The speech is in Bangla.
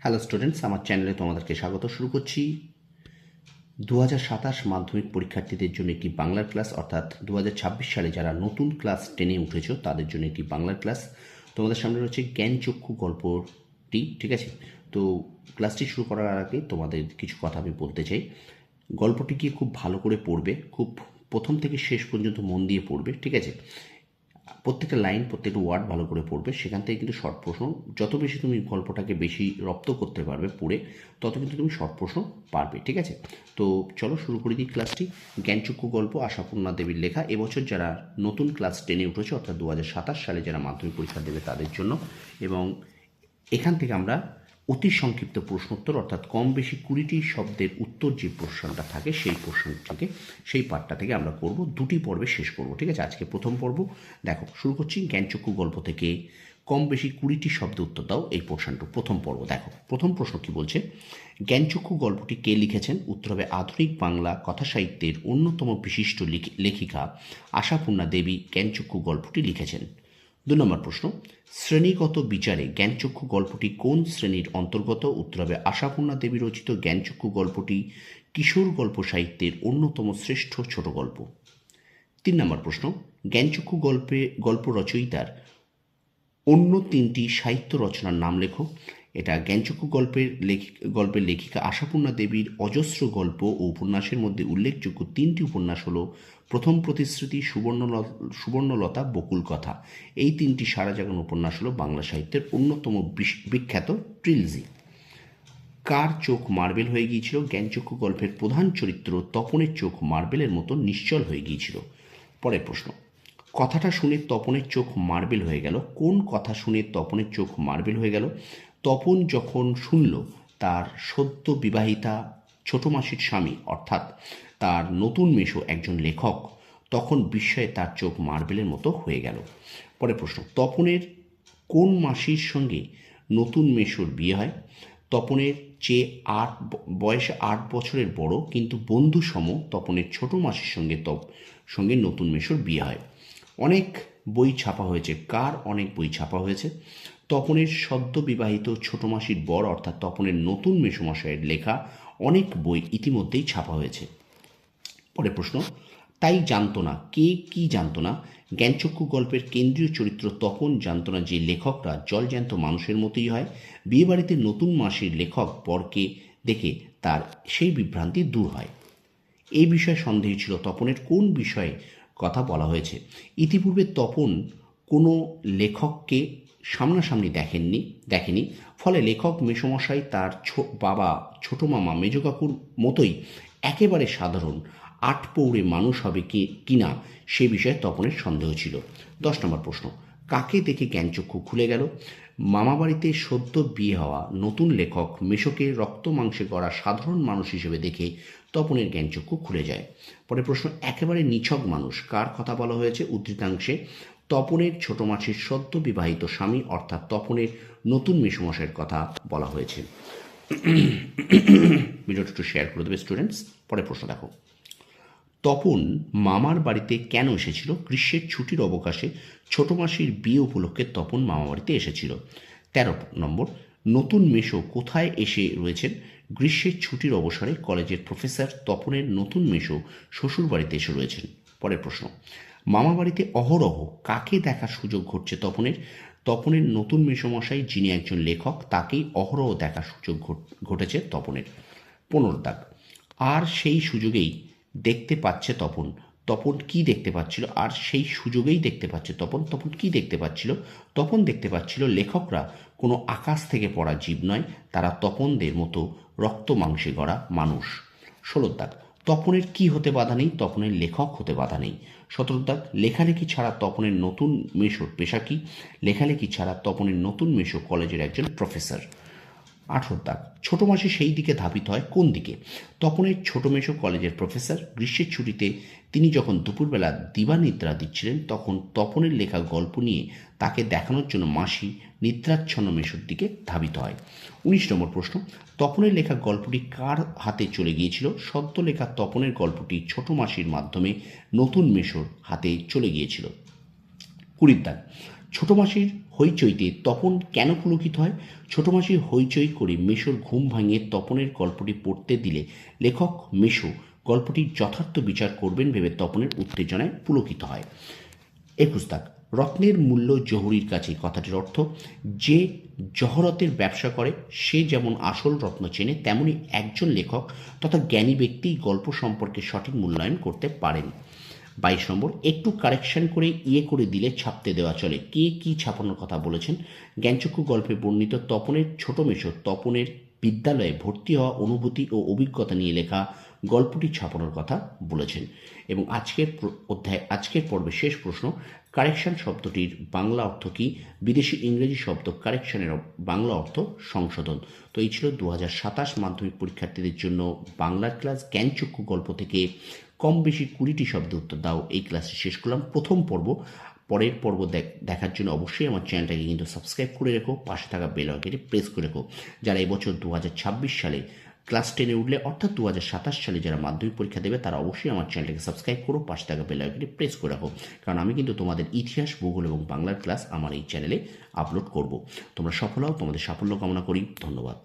হ্যালো স্টুডেন্টস, আমার চ্যানেলে তোমাদেরকে স্বাগত। শুরু করছি 2027 মাধ্যমিক পরীক্ষার্থীদের জন্য একটি বাংলার ক্লাস, অর্থাৎ 2026 সালে যারা নতুন ক্লাস 10-এ উঠেছ তাদের জন্য একটি বাংলার ক্লাস। তোমাদের সামনে রয়েছে জ্ঞানচক্ষু গল্পটি, ঠিক আছে? তো ক্লাসটি শুরু করার আগে তোমাদের কিছু কথা আমি বলতে চাই। গল্পটিকে খুব ভালো করে পড়বে, খুব প্রথম থেকে শেষ পর্যন্ত মন দিয়ে পড়বে, ঠিক আছে? প্রত্যেকটা লাইন, প্রত্যেকটা ওয়ার্ড ভালো করে পড়বে, সেখান থেকে কিন্তু শর্ট প্রশ্ন, যত বেশি তুমি গল্পটাকে বেশি রপ্ত করতে পারবে পড়ে, তত কিন্তু তুমি শর্ট প্রশ্ন পারবে, ঠিক আছে? তো চলো শুরু করে দিই ক্লাসটি। জ্ঞানচক্ষু গল্প আশাপূর্ণা দেবীর লেখা। এবছর যারা নতুন ক্লাস 10-এ উঠেছে, অর্থাৎ 2027 সালে যারা মাধ্যমিক পরীক্ষা দেবে তাদের জন্য। এবং এখান থেকে আমরা অতি সংক্ষিপ্ত প্রশ্নোত্তর, অর্থাৎ কম বেশি 20টি শব্দের উত্তর যে পোর্শনটা থাকে সেই পোর্শনটাকে, সেই পার্টটা থেকে আমরা করব, দুটি পর্বে শেষ করব, ঠিক আছে? আজকে প্রথম পর্ব। দেখো, শুরু করছি জ্ঞানচক্ষু গল্প থেকে। কম বেশি 20টি শব্দ উত্তর দাও, এই পোর্শনটা প্রথম পর্ব। দেখো, প্রথম প্রশ্ন কি বলছে। জ্ঞানচক্ষু গল্পটি কে লিখেছেন? উত্তর হবে আধুনিক বাংলা কথা সাহিত্যের অন্যতম বিশিষ্ট লেখিকা আশাপূর্ণা দেবী জ্ঞানচক্ষু গল্পটি লিখেছেন। 2 নম্বর প্রশ্ন, শ্রেণীগত বিচারে জ্ঞানচক্ষু গল্পটি কোন শ্রেণীর অন্তর্গত? উত্তর হবে আশাপূর্ণা দেবী রচিত জ্ঞানচক্ষু গল্পটি কিশোর গল্প সাহিত্যের অন্যতম শ্রেষ্ঠ ছোট গল্প। 3 নম্বর প্রশ্ন, জ্ঞানচক্ষু গল্প রচয়িতার অন্য 3টি সাহিত্য রচনার নাম লেখো। এটা জ্ঞানচক্ষু গল্পের লেখিকা আশাপূর্ণা দেবীর অজস্র গল্প ও উপন্যাসের মধ্যে উল্লেখযোগ্য 3টি উপন্যাস হল প্রথম প্রতিশ্রুতি, সুবর্ণলতা, বকুল কথা। এই 3টি সারা জাগানো উপন্যাস হল বাংলা সাহিত্যের অন্যতম বিখ্যাত ট্রিলজি। কার চোখ মার্বেল হয়ে গিয়েছিল? জ্ঞানচক্ষু গল্পের প্রধান চরিত্র তপনের চোখ মার্বেলের মতো নিশ্চল হয়ে গিয়েছিল। পরের প্রশ্ন, কথাটা শুনে তপনের চোখ মার্বেল হয়ে গেল। কোন কথা শুনে তপনের চোখ মার্বেল হয়ে গেল? তপন যখন শুনল তার সদ্য বিবাহিতা ছোট মাসির স্বামী, অর্থাৎ তার নতুন মেশো একজন লেখক, তখন বিস্ময়ে তার চোখ মার্বেলের মতো হয়ে গেল। পরের প্রশ্ন, তপনের কোন মাসির সঙ্গে নতুন মেশোর বিয়ে হয়? তপনের চেয়ে বয়সে 8 বছরের বড় কিন্তু বন্ধু সম তপনের ছোট মাসির সঙ্গে নতুন মেশোর বিয়ে হয়। অনেক বই ছাপা হয়েছে। কার অনেক বই ছাপা হয়েছে? তপনের সদ্য বিবাহিত ছোট মাসির বর, অর্থাৎ তপনের নতুন মেসোমশাইয়ের লেখা অনেক বই ইতিমধ্যেই ছাপা হয়েছে। পরের প্রশ্ন, তাই জানতো না। কে কি জানতো না? জ্ঞানচক্ষু গল্পের কেন্দ্রীয় চরিত্র তপন জানতো না যে লেখকরা জলজ্যান্ত মানুষের মতোই হয়। বিয়েবাড়িতে নতুন মাসির লেখক বরকে দেখে তার সেই বিভ্রান্তি দূর হয়। এই বিষয়ে সন্দেহ ছিল তপনের। কোন বিষয়ে কথা বলা হয়েছে? ইতিপূর্বে তপন কোনো লেখককে সামনাসামনি দেখেনি। ফলে লেখক মেসোমশাই তার বাবা, ছোট মামা, মেজ কাকুর মতোই একেবারে সাধারণ আটপৌরে মানুষ হবে কিনা সে বিষয়ে তপনের সন্দেহ ছিল। 10 নম্বর প্রশ্ন, কাকে দেখে জ্ঞানচক্ষু খুলে গেল? মামাবাড়িতে সদ্য বিয়ে হওয়া নতুন লেখক মেশোকে রক্ত মাংসে গড়া সাধারণ মানুষ হিসেবে দেখে তপনের জ্ঞানচক্ষু খুলে যায়। পরের প্রশ্ন, একেবারে নিছক মানুষ। কার কথা বলা হয়েছে? উদ্ধৃতাংশে তপনের ছোট মাসির সদ্য বিবাহিত স্বামী, অর্থাৎ তপনের নতুন মেসোমশাইয়ের কথা বলা হয়েছে। ভিডিওটা একটু শেয়ার করে দেবে স্টুডেন্টস। পরের প্রশ্ন দেখো, তপন মামার বাড়িতে কেন এসেছিল? গ্রীষ্মের ছুটির অবকাশে ছোট মাসির বিয়ে উপলক্ষে তপন মামা বাড়িতে এসেছিল। 13 নম্বর, নতুন মেশো কোথায় এসে রয়েছেন? গ্রীষ্মের ছুটির অবসরে কলেজের প্রফেসর তপনের নতুন মেশো শ্বশুর বাড়িতে এসে রয়েছেন। পরের প্রশ্ন, মামা বাড়িতে অহরহ কাকে দেখার সুযোগ ঘটছে তপনের? তপনের নতুন মেসোমশাই যিনি একজন লেখক, তাকেই অহরহ দেখার সুযোগ ঘটেছে তপনের। 15 দাগ, আর সেই সুযোগেই দেখতে পাচ্ছে তপন। তপন কি দেখতে পাচ্ছিল? আর সেই সুযোগেই দেখতে পাচ্ছে তপন। তপন কি দেখতে পাচ্ছিল? তপন দেখতে পাচ্ছিল লেখকরা কোনো আকাশ থেকে পড়া জীব নয়, তারা তপনদের মতো রক্ত মাংসে গড়া মানুষ। 16 দাগ, তপনের কি হতে বাধা নেই? তপনের লেখক হতে বাধা নেই। 17 দাগ, লেখালেখি ছাড়া তপনের নতুন মেশোর পেশা কি? লেখালেখি ছাড়া তপনের নতুন মেশো কলেজের একজন প্রফেসর। 18 দাগ, ছোট মাসি সেই দিকে ধাবিত হয়। কোন দিকে? তপনের ছোট মেশো কলেজের প্রফেসর। গ্রীষ্মের ছুটিতে তিনি যখন দুপুরবেলা দিবানিদ্রা দিচ্ছিলেন, তখন তপনের লেখা গল্প নিয়ে তাকে দেখানোর জন্য মাসি নিদ্রাচ্ছন্ন মেশোর দিকে ধাবিত হয়। 19 নম্বর প্রশ্ন, তপনের লেখা গল্পটি কার হাতে চলে গিয়েছিল? সদ্য লেখা তপনের গল্পটি ছোট মাসির মাধ্যমে নতুন মেশোর হাতে চলে গিয়েছিল। 20 দাগ, ছোট মাসির হইচইতে তপন কেন পুলকিত হয়? ছোট মাসি হইচই করে মেশোর ঘুম ভাঙিয়ে তপনের গল্পটি পড়তে দিলে লেখক মেশো গল্পটির যথার্থ বিচার করবেন ভেবে তপনের উত্তেজনায় পুলকিত হয়। 21 দাগ, রত্নের মূল্য জহুরির কাছে। কথাটির অর্থ, যে জহরতের ব্যবসা করে সে যেমন আসল রত্ন চেনে, তেমনি একজন লেখক তথা জ্ঞানী ব্যক্তি গল্প সম্পর্কে সঠিক মূল্যায়ন করতে পারেন। 22 নম্বর, একটু কারেকশন করে করে দিলে ছাপতে দেওয়া চলে। কে কি ছাপানোর কথা বলেছেন? জ্ঞানচক্ষু গল্পে বর্ণিত তপনের ছোট মেশো তপনের বিদ্যালয়ে ভর্তি হওয়া অনুভূতি ও অভিজ্ঞতা নিয়ে লেখা গল্পটি ছাপানোর কথা বলেছেন। এবং আজকের পর্বের শেষ প্রশ্ন, কারেকশন শব্দটির বাংলা অর্থ কী? বিদেশি ইংরেজি শব্দ কারেকশনের বাংলা অর্থ সংশোধন। তো এই ছিল 2027 মাধ্যমিক পরীক্ষার্থীদের জন্য বাংলার ক্লাস জ্ঞানচক্ষু গল্প থেকে কম বেশি 20টি শব্দ উত্তর দাও। এই ক্লাসটি শেষ করলাম, প্রথম পর্ব। পরের পর্ব দেখার জন্য অবশ্যই আমার চ্যানেলটাকে কিন্তু সাবস্ক্রাইব করে রেখো, পাশে থাকা বেল আইকনটি প্রেস করে রেখো। যারা এবছর 2026 সালে ক্লাস 10-এ উঠলে, অর্থাৎ 2027 সালে যারা মাধ্যমিক পরীক্ষা দেবে, তারা অবশ্যই আমার চ্যানেলটাকে সাবস্ক্রাইব করো, পাশে থাকা বেল আইকনটি প্রেস করে রাখো। কারণ আমি কিন্তু তোমাদের ইতিহাস, ভূগোল এবং বাংলার ক্লাস আমার এই চ্যানেলে আপলোড করব। তোমরা সফল হও, তোমাদের সাফল্য কামনা করি। ধন্যবাদ।